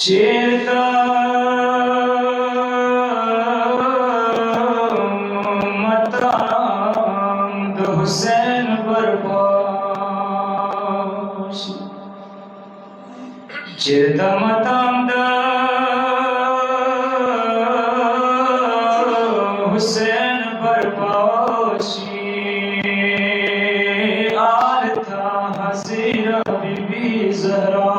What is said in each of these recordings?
چیرته متام د حسین برپاشي چیرته متام د حسین برپاشي آلتا حزیره بیبی زهرا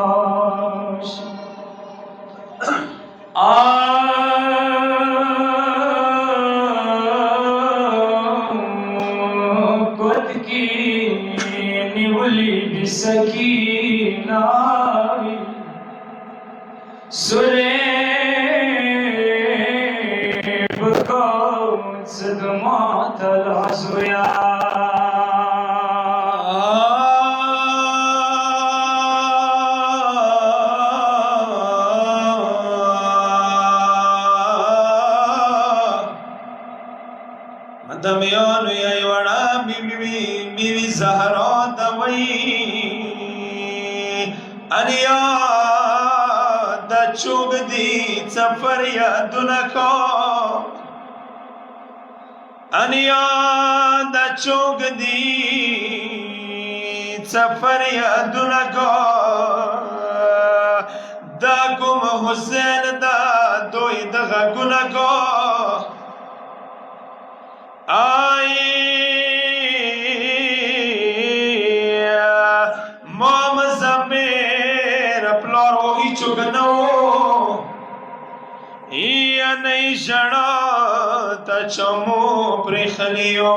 قد کی نیولی بسکینہ سریب کو صدمات العزویا دمیانو یای وڑا بیوی زہرا دوئی انیا دا چوگ دی سفر یادنکو انیا دا چوگ دی سفر یادنکو دا گم حسین دا دوی دغا گنکو مام زمیر پلارو ای چگنو یا نئی شڑا تا چمو پرخلیو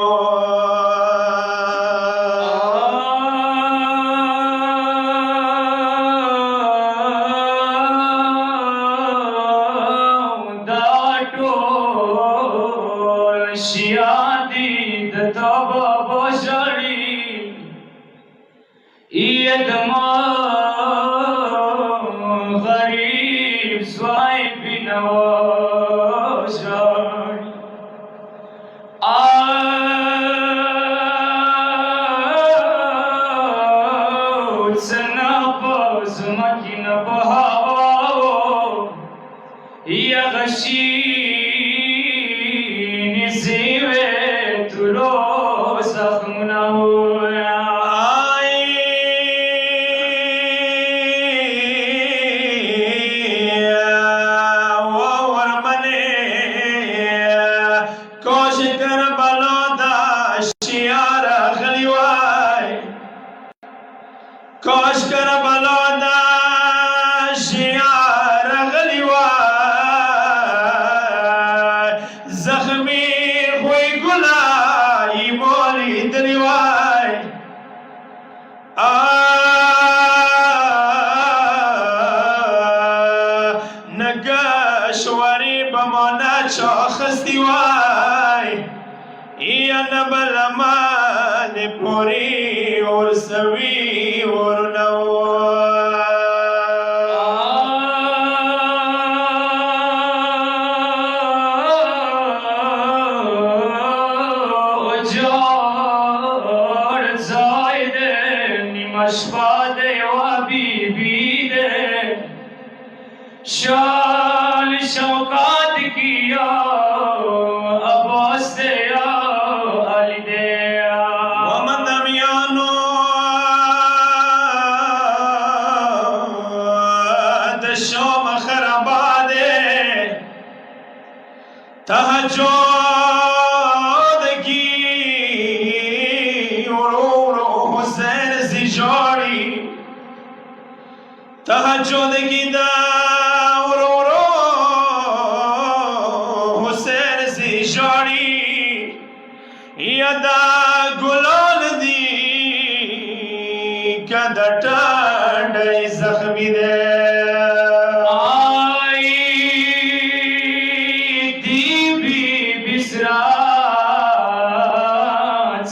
غریب زوائی بینوازار آد سنا پازمکی نبهاو یا غشین زیوه تلو زخمناو کاش کربلا دا شیار غلی وای زخمی خوی گلای مولی دلی وای نگشواری بمانا چاخستی وای یا نبلمان پوری اور سوی اور نو جار زایده نیمشپاده و بیبیده شال شوقات کیا عباس دے علی دے ومن دمیانو دشوم خراباده تهجد کی ورورو حسین زیجاری تهجد کی دا یدا گلال دی کدا ٹاڈی زخمی دے آئی دی بی بسرا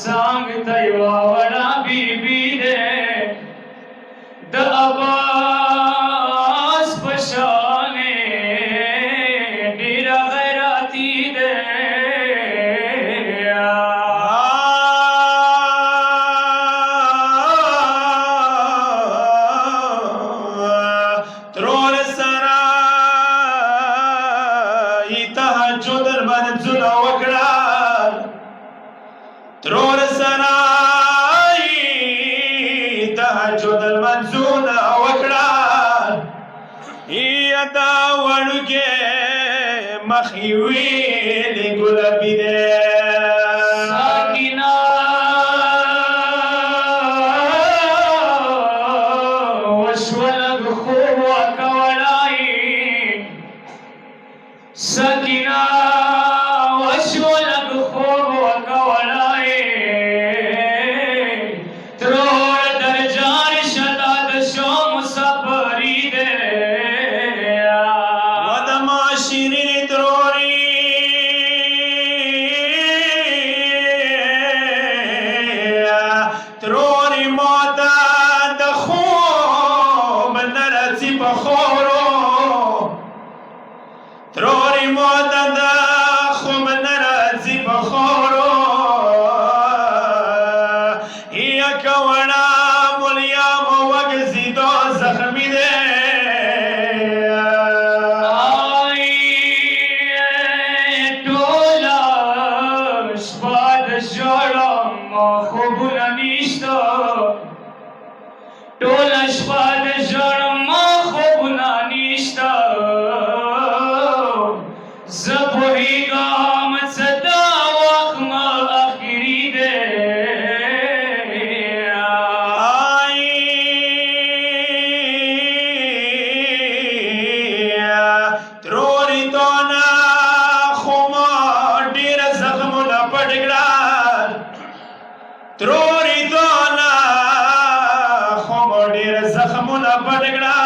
سانگ تیوا وڑا بی بی دے دا عباس پشانے ڈیرا غیراتی دے تهجد المنزل وکړه ترور سره تهجد المنزل وکړه دا وړوکې مخې ویلې ګلابي دی ساکینه وشوه لږ خوب وکولی ساکینه وشوه لږ خوب وکولی ترور در جان شته د شو مسافري دی شیرین تروری تروری موتا د خوب نرسی بخورو تروری موتا د خوب نرسی بخورو یا کونا ملیم وگزی دو زخمی دے ټوله شپه د ژړم خوبونه نشته زه پوهېږم څه دا وخت مه اخري دی ترورې دونه خو ما ډېره زخمونه پټ کړل ترورې دونه زخمونه پټ کړه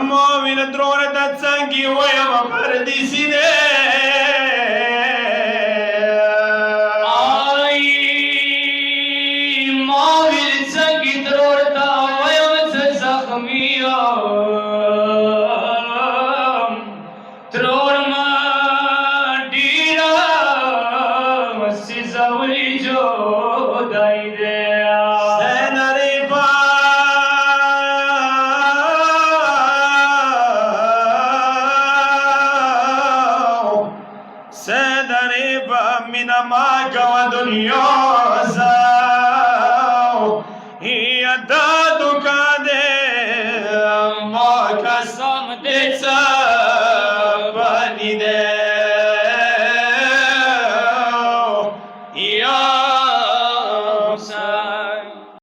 ما وینه ترور ته څنګه وایم پردیسي دی ما وینه څنګه ترور ته وایم څه زخمي یم ترور ما ډېره سیزولي جدایي دی mina ma gawa duniya zao ya da